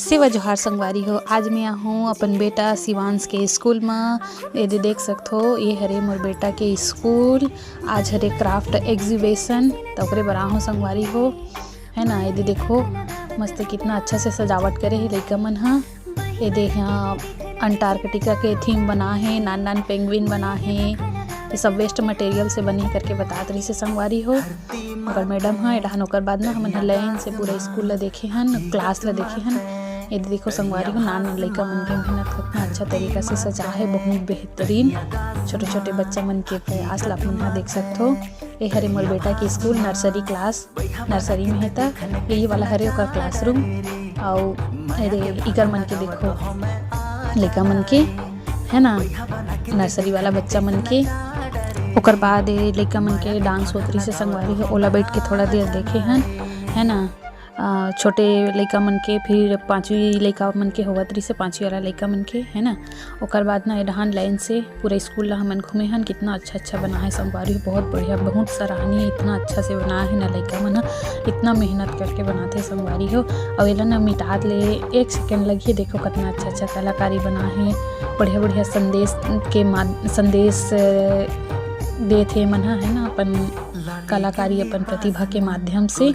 सेवा जोहार संगवारी हो। आज मैं हूँ अपन बेटा शिवांश के स्कूल में। ये देख सकते हो, ये हरे मोर बेटा के स्कूल। आज हरे क्राफ्ट एग्जीबिशन तो ओकरे बर आहूँ संगवारी हो, है ना। ये देखो मस्त कितना अच्छा से सजावट करे है लइका मन हा। ये देख यहाँ अंटार्कटिका के थीम बना है, नान नान पेंगुइन बना है। ये सब वेस्ट मटेरियल से बनी करके बतात रही से संगवारी हो। अगर मैडम हाँ एडहान ओकर बाद ना हमन लाइन से पूरा स्कूल ला देखे हन, क्लास ला देखे हन। ये देखो संगवारी हो, नान लइका मन के मेहनत कितना अच्छा तरीका से सजा है, बहुत बेहतरीन। छोटे छोटे बच्चा मन के प्रयास ला अपन यहाँ देख सकते हो। ये हरे मोर बेटा की स्कूल नर्सरी क्लास, नर्सरी में है था यही वाला हरे ओकर क्लासरूम। और इकर मन के देखो लइका मन के, है ना, नर्सरी वाला बच्चा मन के। ओकर बाद लइका मन के डांस होतरी से संगवारी है, ओला बैठ के थोड़ा देर देखे हन, है ना। छोटे लइका मन के, फिर पाँचवीं लइका मन के होवत रही से पाँचवीं वाला लइका मन के, है ना। ओकर बाद ना एडहान लाइन से पूरा स्कूल ला हमन घूमे हन। कितना अच्छा अच्छा बना है संगवारी, बहुत बढ़िया, बहुत सराहनीय, इतना अच्छा से बना है ना। लइका मन इतना मेहनत करके बनाते हैं संगवारी हो। और एला ना मिटात ले 1 सेकेंड लगी। देखो कितना अच्छा अच्छा कलाकारी बना है, बढ़िया बढ़िया संदेश देते मन, है ना, अपन कलाकारी अपन प्रतिभा के माध्यम से।